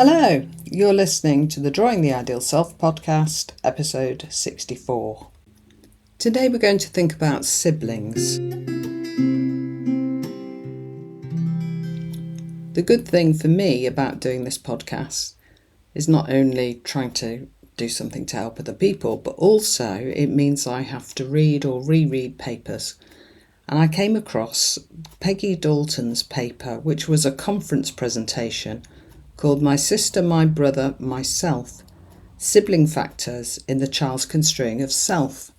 Hello, you're listening to the Drawing the Ideal Self podcast, episode 64. Today we're going to think about siblings. The good thing for me about doing this podcast is not only trying to do something to help other people, but also it means I have to read or reread papers. And I came across Peggy Dalton's paper, which was a conference presentation called My Sister, My Brother, Myself, Sibling Factors in the Child's Construing of Self.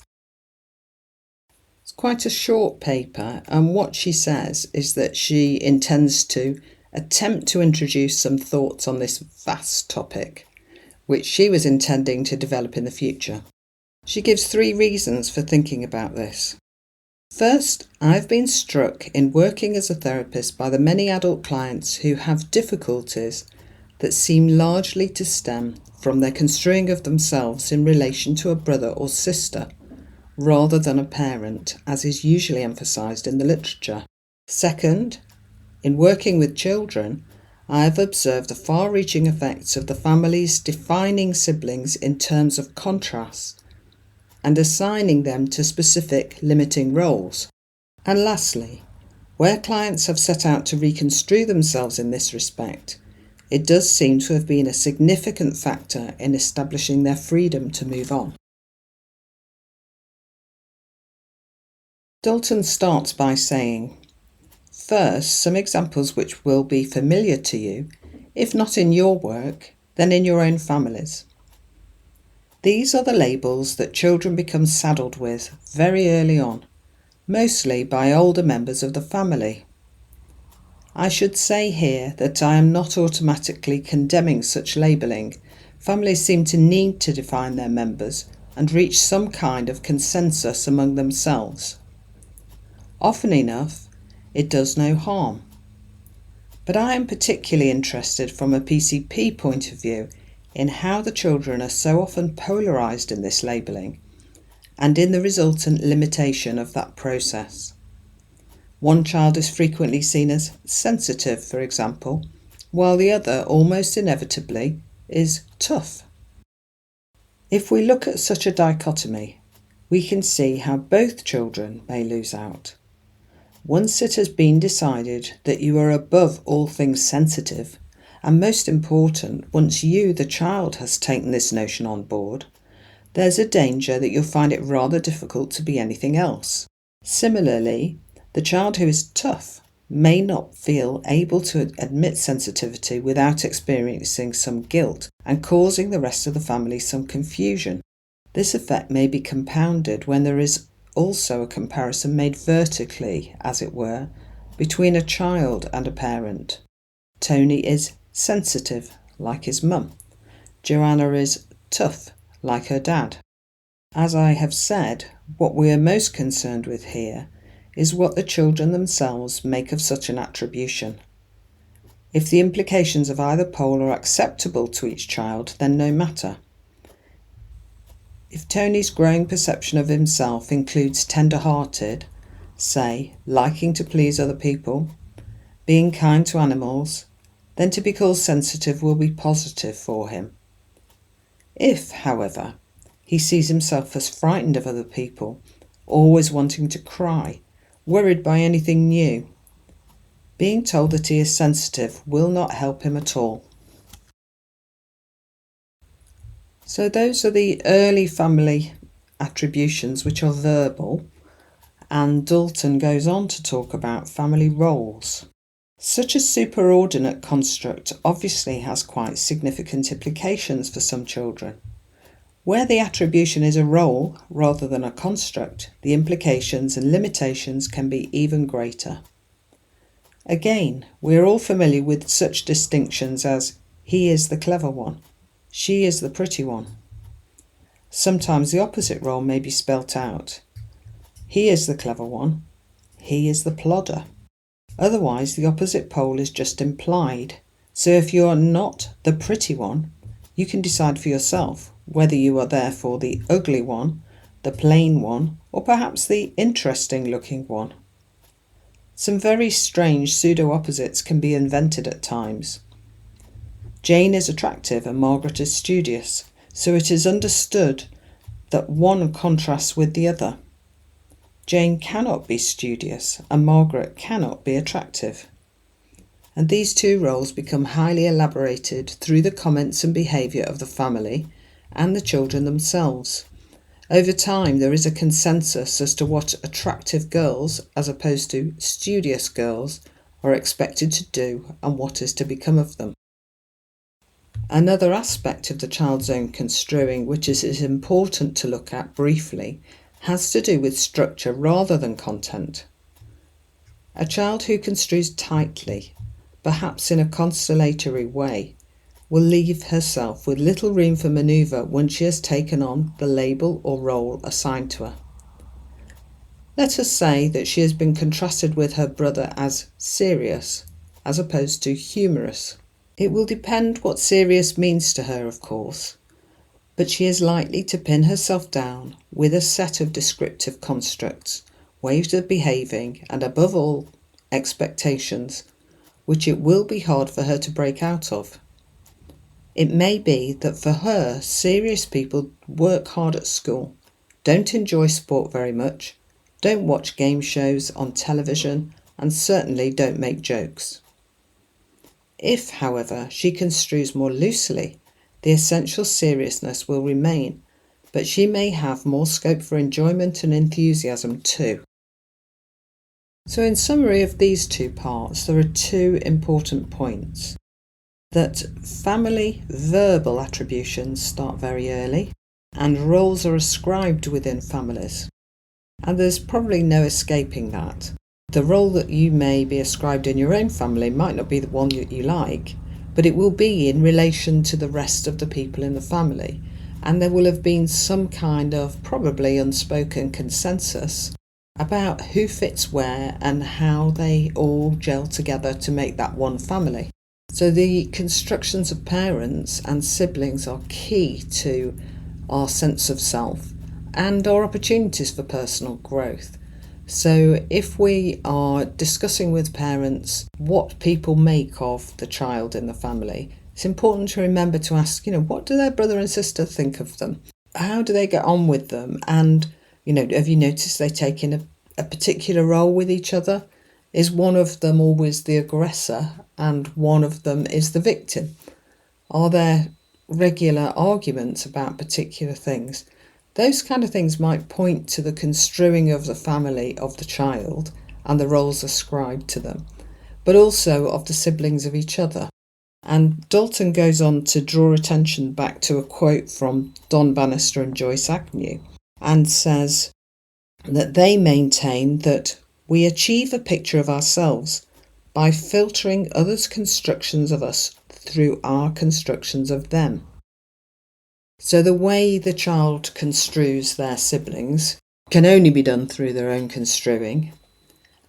It's quite a short paper, and what she says is that she intends to attempt to introduce some thoughts on this vast topic, which she was intending to develop in the future. She gives 3 reasons for thinking about this. First, I've been struck in working as a therapist by the many adult clients who have difficulties that seem largely to stem from their construing of themselves in relation to a brother or sister, rather than a parent, as is usually emphasised in the literature. Second, in working with children, I have observed the far-reaching effects of the family's defining siblings in terms of contrast and assigning them to specific limiting roles. And lastly, where clients have set out to reconstrue themselves in this respect, it does seem to have been a significant factor in establishing their freedom to move on. Dalton starts by saying, first, some examples which will be familiar to you, if not in your work, then in your own families. These are the labels that children become saddled with very early on, mostly by older members of the family. I should say here that I am not automatically condemning such labelling. Families seem to need to define their members and reach some kind of consensus among themselves. Often enough, it does no harm. But I am particularly interested from a PCP point of view in how the children are so often polarised in this labelling and in the resultant limitation of that process. One child is frequently seen as sensitive, for example, while the other, almost inevitably, is tough. If we look at such a dichotomy, we can see how both children may lose out. Once it has been decided that you are above all things sensitive, and most important, once you, the child, has taken this notion on board, there's a danger that you'll find it rather difficult to be anything else. Similarly, the child who is tough may not feel able to admit sensitivity without experiencing some guilt and causing the rest of the family some confusion. This effect may be compounded when there is also a comparison made vertically, as it were, between a child and a parent. Tony is sensitive, like his mum. Joanna is tough, like her dad. As I have said, what we are most concerned with here is what the children themselves make of such an attribution. If the implications of either pole are acceptable to each child, then no matter. If Tony's growing perception of himself includes tender-hearted, say, liking to please other people, being kind to animals, then to be called sensitive will be positive for him. If, however, he sees himself as frightened of other people, always wanting to cry, worried by anything new, being told that he is sensitive will not help him at all. So those are the early family attributions which are verbal, and Dalton goes on to talk about family roles. Such a superordinate construct obviously has quite significant implications for some children. Where the attribution is a role rather than a construct, the implications and limitations can be even greater. Again, we are all familiar with such distinctions as he is the clever one, she is the pretty one. Sometimes the opposite role may be spelt out. He is the clever one, he is the plodder. Otherwise, the opposite pole is just implied. So if you are not the pretty one, you can decide for yourself whether you are therefore the ugly one, the plain one, or perhaps the interesting-looking one. Some very strange pseudo-opposites can be invented at times. Jane is attractive and Margaret is studious, so it is understood that one contrasts with the other. Jane cannot be studious and Margaret cannot be attractive. And these two roles become highly elaborated through the comments and behaviour of the family and the children themselves. Over time, there is a consensus as to what attractive girls, as opposed to studious girls, are expected to do and what is to become of them. Another aspect of the child's own construing, which is important to look at briefly, has to do with structure rather than content. A child who construes tightly, perhaps in a constellatory way, will leave herself with little room for manoeuvre when she has taken on the label or role assigned to her. Let us say that she has been contrasted with her brother as serious, as opposed to humorous. It will depend what serious means to her, of course, but she is likely to pin herself down with a set of descriptive constructs, ways of behaving, and above all, expectations, which it will be hard for her to break out of. It may be that for her, serious people work hard at school, don't enjoy sport very much, don't watch game shows on television, and certainly don't make jokes. If, however, she construes more loosely, the essential seriousness will remain, but she may have more scope for enjoyment and enthusiasm too. So in summary of these two parts, there are two important points. That family verbal attributions start very early, and roles are ascribed within families. And there's probably no escaping that. The role that you may be ascribed in your own family might not be the one that you like, but it will be in relation to the rest of the people in the family. And there will have been some kind of probably unspoken consensus about who fits where and how they all gel together to make that one family. So the constructions of parents and siblings are key to our sense of self and our opportunities for personal growth. So if we are discussing with parents what people make of the child in the family, it's important to remember to ask, what do their brother and sister think of them? How do they get on with them? And, have you noticed they take in a particular role with each other? Is one of them always the aggressor and one of them is the victim? Are there regular arguments about particular things? Those kind of things might point to the construing of the family of the child and the roles ascribed to them, but also of the siblings of each other. And Dalton goes on to draw attention back to a quote from Don Bannister and Joyce Agnew and says that they maintain that we achieve a picture of ourselves by filtering others' constructions of us through our constructions of them. So the way the child construes their siblings can only be done through their own construing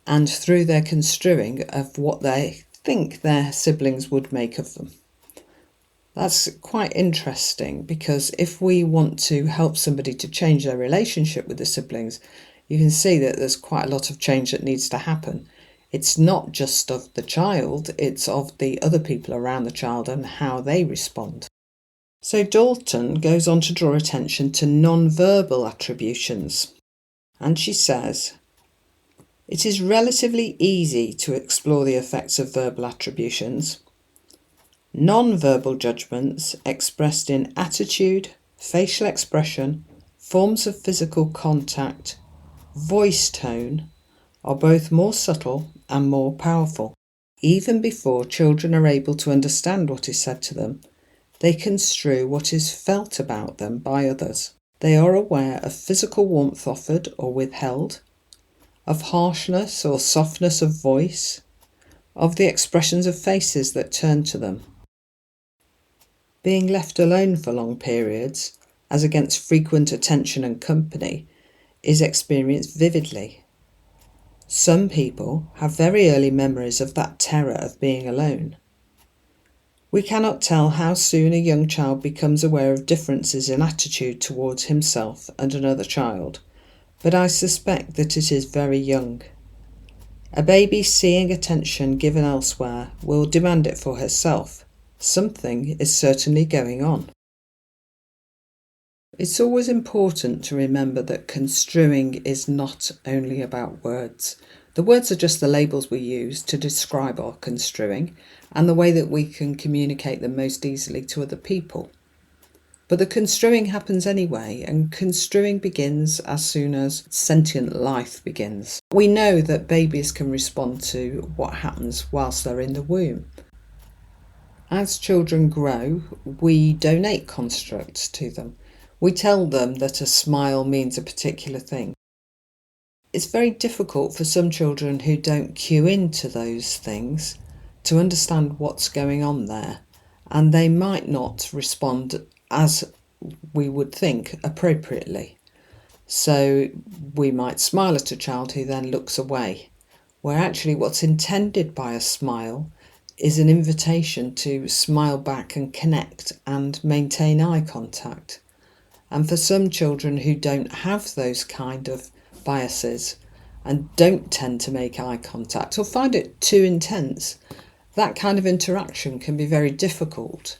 and through their construing of what they think their siblings would make of them. That's quite interesting because if we want to help somebody to change their relationship with the siblings, you can see that there's quite a lot of change that needs to happen. It's not just of the child, it's of the other people around the child and how they respond. So Dalton goes on to draw attention to non-verbal attributions. And she says, it is relatively easy to explore the effects of verbal attributions. Non-verbal judgments expressed in attitude, facial expression, forms of physical contact, voice tone are both more subtle and more powerful. Even before children are able to understand what is said to them, they construe what is felt about them by others. They are aware of physical warmth offered or withheld, of harshness or softness of voice, of the expressions of faces that turn to them. Being left alone for long periods, as against frequent attention and company, is experienced vividly. Some people have very early memories of that terror of being alone. We cannot tell how soon a young child becomes aware of differences in attitude towards himself and another child, but I suspect that it is very young. A baby seeing attention given elsewhere will demand it for herself, Something is certainly going on. It's always important to remember that construing is not only about words. The words are just the labels we use to describe our construing and the way that we can communicate them most easily to other people. But the construing happens anyway, and construing begins as soon as sentient life begins. We know that babies can respond to what happens whilst they're in the womb. As children grow, we donate constructs to them. We tell them that a smile means a particular thing. It's very difficult for some children who don't cue into those things to understand what's going on there, and they might not respond as we would think appropriately. So we might smile at a child who then looks away, where actually what's intended by a smile is an invitation to smile back and connect and maintain eye contact. And for some children who don't have those kind of biases and don't tend to make eye contact or find it too intense, that kind of interaction can be very difficult.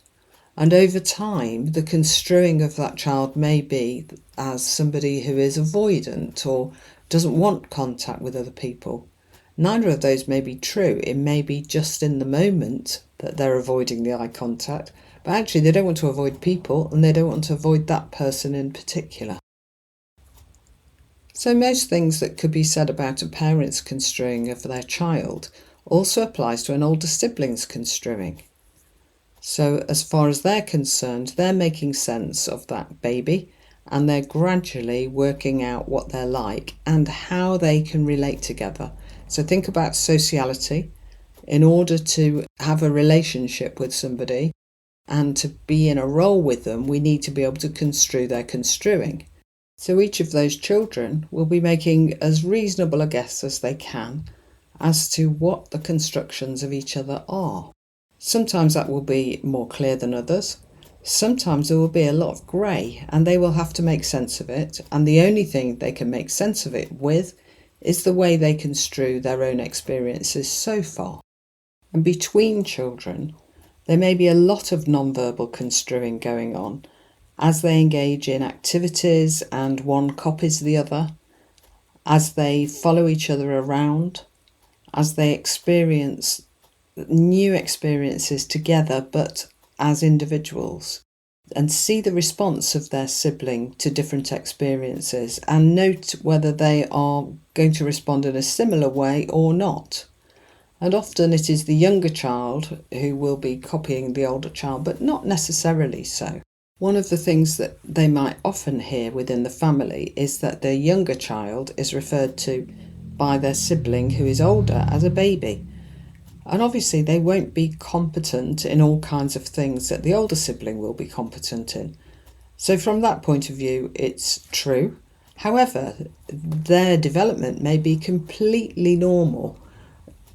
And over time, the construing of that child may be as somebody who is avoidant or doesn't want contact with other people. Neither of those may be true. It may be just in the moment that they're avoiding the eye contact, but actually they don't want to avoid people and they don't want to avoid that person in particular. So most things that could be said about a parent's construing of their child also applies to an older sibling's construing. So as far as they're concerned, they're making sense of that baby and they're gradually working out what they're like and how they can relate together. So think about sociality. In order to have a relationship with somebody and to be in a role with them, we need to be able to construe their construing. So each of those children will be making as reasonable a guess as they can as to what the constructions of each other are. Sometimes that will be more clear than others. Sometimes there will be a lot of grey and they will have to make sense of it, and the only thing they can make sense of it with is the way they construe their own experiences so far. And between children, there may be a lot of non-verbal construing going on as they engage in activities and one copies the other, as they follow each other around, as they experience new experiences together but as individuals, and see the response of their sibling to different experiences and note whether they are going to respond in a similar way or not. And often it is the younger child who will be copying the older child, but not necessarily so. One of the things that they might often hear within the family is that their younger child is referred to by their sibling who is older as a baby. And obviously they won't be competent in all kinds of things that the older sibling will be competent in. So from that point of view, it's true. However, their development may be completely normal,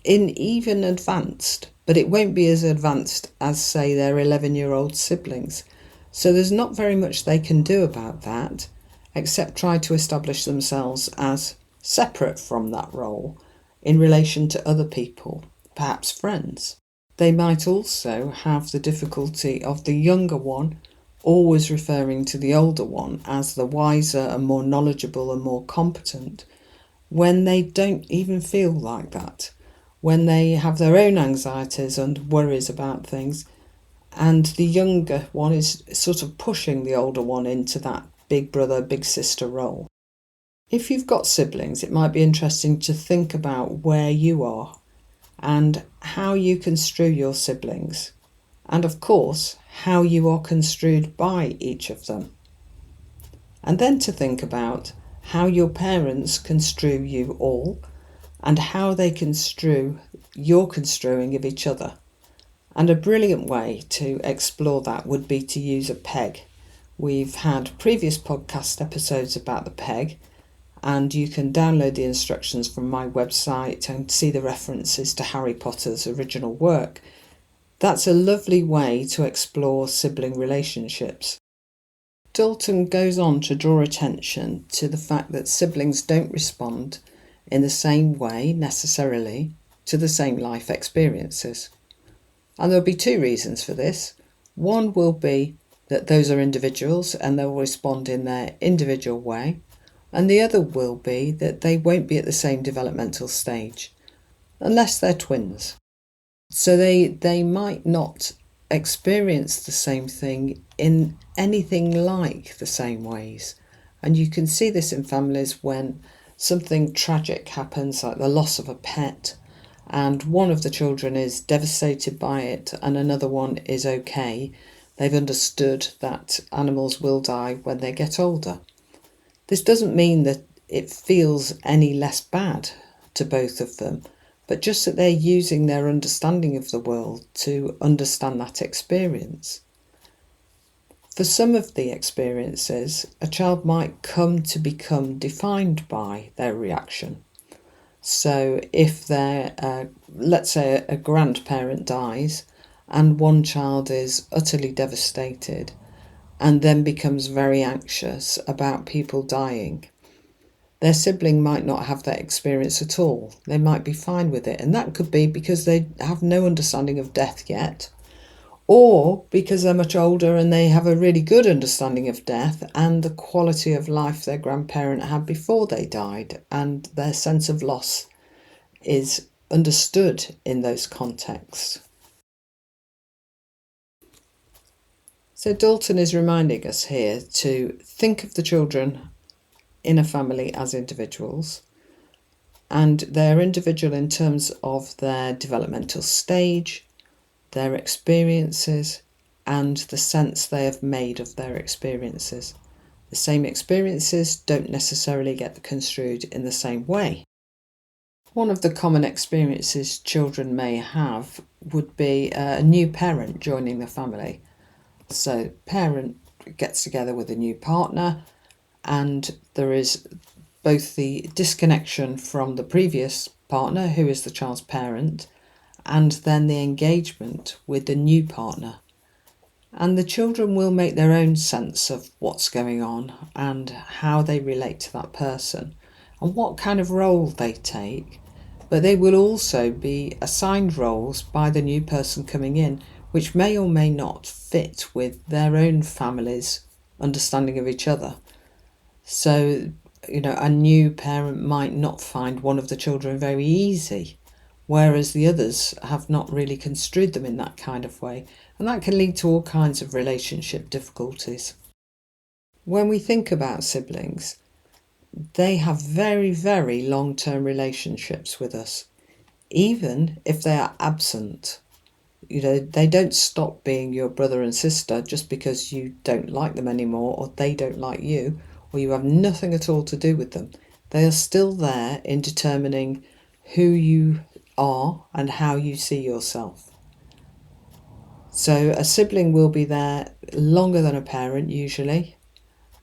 in even advanced, but it won't be as advanced as, say, their 11-year-old siblings. So there's not very much they can do about that, except try to establish themselves as separate from that role in relation to other people, perhaps friends. They might also have the difficulty of the younger one always referring to the older one as the wiser and more knowledgeable and more competent, when they don't even feel like that, when they have their own anxieties and worries about things, and the younger one is sort of pushing the older one into that big brother, big sister role. If you've got siblings, it might be interesting to think about where you are and how you construe your siblings, and of course how you are construed by each of them. And then to think about how your parents construe you all and how they construe your construing of each other. And a brilliant way to explore that would be to use a peg. We've had previous podcast episodes about the peg, and you can download the instructions from my website and see the references to Harry Potter's original work. That's a lovely way to explore sibling relationships. Dalton goes on to draw attention to the fact that siblings don't respond in the same way necessarily to the same life experiences. And there'll be two reasons for this. One will be that those are individuals and they'll respond in their individual way. And the other will be that they won't be at the same developmental stage, unless they're twins. So they might not experience the same thing in anything like the same ways. And you can see this in families when something tragic happens, like the loss of a pet, and one of the children is devastated by it and another one is okay. They've understood that animals will die when they get older. This doesn't mean that it feels any less bad to both of them, but just that they're using their understanding of the world to understand that experience. For some of the experiences, a child might come to become defined by their reaction. So if they're, let's say a grandparent dies and one child is utterly devastated and then becomes very anxious about people dying, their sibling might not have that experience at all. They might be fine with it. And that could be because they have no understanding of death yet, or because they're much older and they have a really good understanding of death and the quality of life their grandparent had before they died, and their sense of loss is understood in those contexts. So Dalton is reminding us here to think of the children in a family as individuals, and they're individual in terms of their developmental stage, their experiences, and the sense they have made of their experiences. The same experiences don't necessarily get construed in the same way. One of the common experiences children may have would be a new parent joining the family. So parent gets together with a new partner, and there is both the disconnection from the previous partner, who is the child's parent, and then the engagement with the new partner. And the children will make their own sense of what's going on and how they relate to that person and what kind of role they take. But they will also be assigned roles by the new person coming in, which may or may not fit with their own family's understanding of each other. So, a new parent might not find one of the children very easy, whereas the others have not really construed them in that kind of way, and that can lead to all kinds of relationship difficulties. When we think about siblings, they have very, very long-term relationships with us, even if they are absent. They don't stop being your brother and sister just because you don't like them anymore, or they don't like you, or you have nothing at all to do with them. They are still there in determining who you are and how you see yourself. So a sibling will be there longer than a parent usually,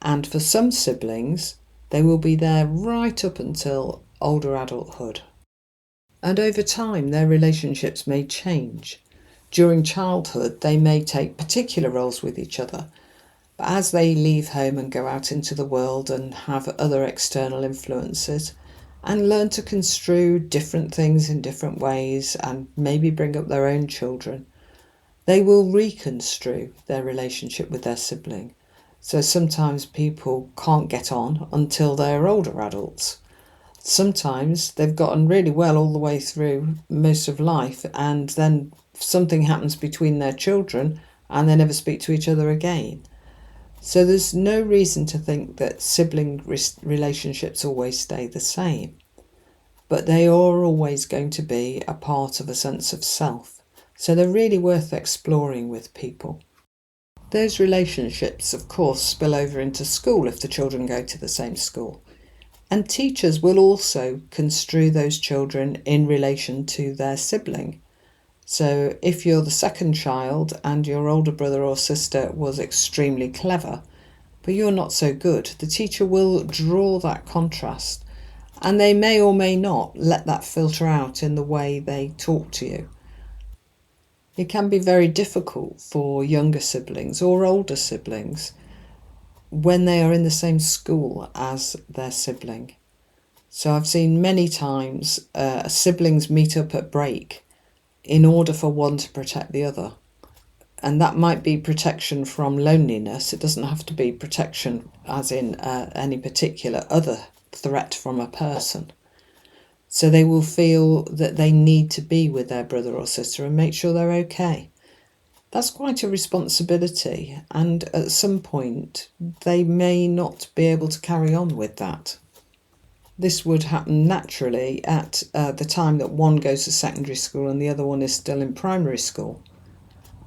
and for some siblings they will be there right up until older adulthood. And over time their relationships may change. During childhood they may take particular roles with each other, but as they leave home and go out into the world and have other external influences and learn to construe different things in different ways and maybe bring up their own children, they will reconstrue their relationship with their sibling. So sometimes people can't get on until they're older adults. Sometimes they've gotten really well all the way through most of life, and then something happens between their children and they never speak to each other again. So there's no reason to think that sibling relationships always stay the same, but they are always going to be a part of a sense of self. So they're really worth exploring with people. Those relationships, of course, spill over into school if the children go to the same school. And teachers will also construe those children in relation to their sibling. So if you're the second child and your older brother or sister was extremely clever, but you're not so good, the teacher will draw that contrast, and they may or may not let that filter out in the way they talk to you. It can be very difficult for younger siblings or older siblings when they are in the same school as their sibling. So I've seen many times siblings meet up at break in order for one to protect the other. And that might be protection from loneliness. It doesn't have to be protection as in any particular other threat from a person. So they will feel that they need to be with their brother or sister and make sure they're okay. That's quite a responsibility, and at some point they may not be able to carry on with that. This would happen naturally at the time that one goes to secondary school and the other one is still in primary school.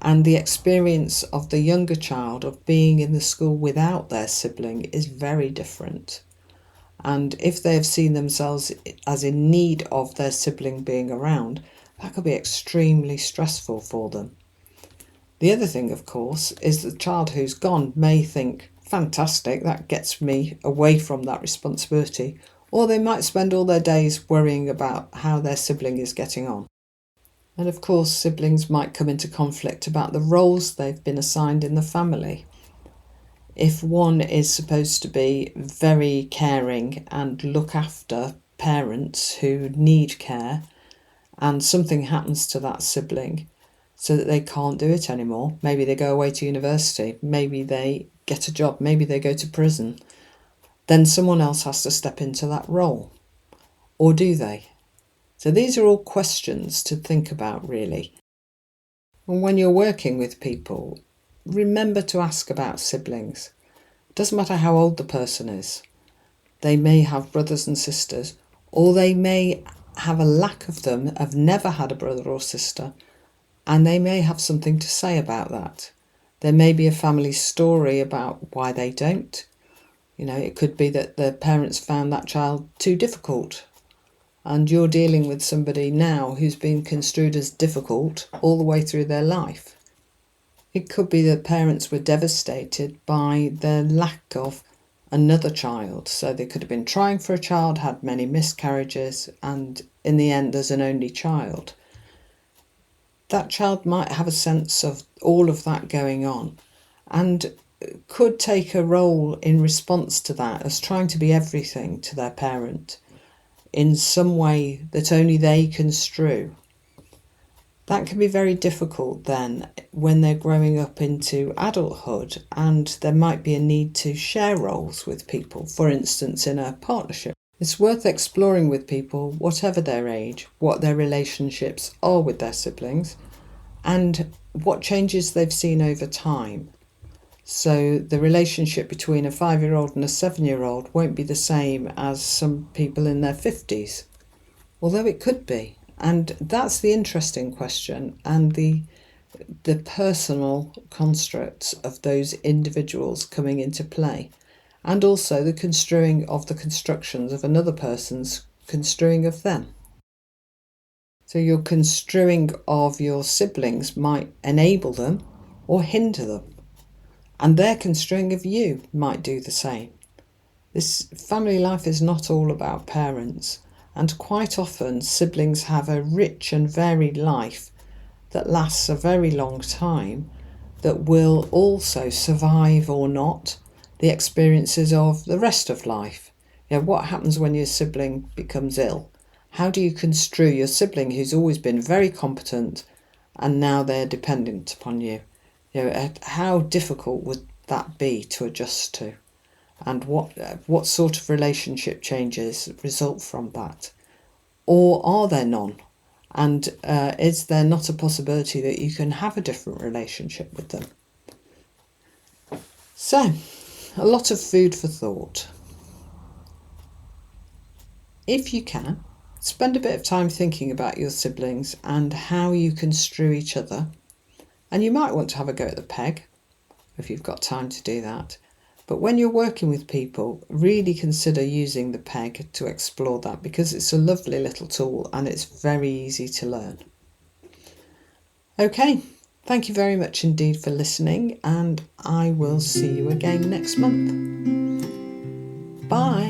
And the experience of the younger child of being in the school without their sibling is very different. And if they have seen themselves as in need of their sibling being around, that could be extremely stressful for them. The other thing, of course, is the child who's gone may think, fantastic, that gets me away from that responsibility. Or they might spend all their days worrying about how their sibling is getting on. And of course, siblings might come into conflict about the roles they've been assigned in the family. If one is supposed to be very caring and look after parents who need care, and something happens to that sibling so that they can't do it anymore, maybe they go away to university, maybe they get a job, maybe they go to prison, then someone else has to step into that role. Or do they? So these are all questions to think about, really. And when you're working with people, remember to ask about siblings. It doesn't matter how old the person is. They may have brothers and sisters, or they may have a lack of them, have never had a brother or sister, and they may have something to say about that. There may be a family story about why they don't. It could be that the parents found that child too difficult, and you're dealing with somebody now who's been construed as difficult all the way through their life. It could be that parents were devastated by the lack of another child. So they could have been trying for a child, had many miscarriages, and in the end there's an only child. That child might have a sense of all of that going on and could take a role in response to that as trying to be everything to their parent in some way that only they construe. That can be very difficult then when they're growing up into adulthood, and there might be a need to share roles with people, for instance in a partnership. It's worth exploring with people, whatever their age, what their relationships are with their siblings and what changes they've seen over time. So the relationship between a 5-year-old and a 7-year-old won't be the same as some people in their 50s, although it could be. And that's the interesting question, and the personal constructs of those individuals coming into play, and also the construing of the constructions of another person's construing of them. So your construing of your siblings might enable them or hinder them, and their construing of you might do the same. This family life is not all about parents, and quite often siblings have a rich and varied life that lasts a very long time, that will also survive or not the experiences of the rest of life. What happens when your sibling becomes ill? How do you construe your sibling who's always been very competent and now they're dependent upon you? How difficult would that be to adjust to? And what sort of relationship changes result from that? Or are there none? And is there not a possibility that you can have a different relationship with them? So, a lot of food for thought. If you can, spend a bit of time thinking about your siblings and how you construe each other. And you might want to have a go at the peg, if you've got time to do that. But when you're working with people, really consider using the peg to explore that, because it's a lovely little tool and it's very easy to learn. Okay, thank you very much indeed for listening, and I will see you again next month. Bye.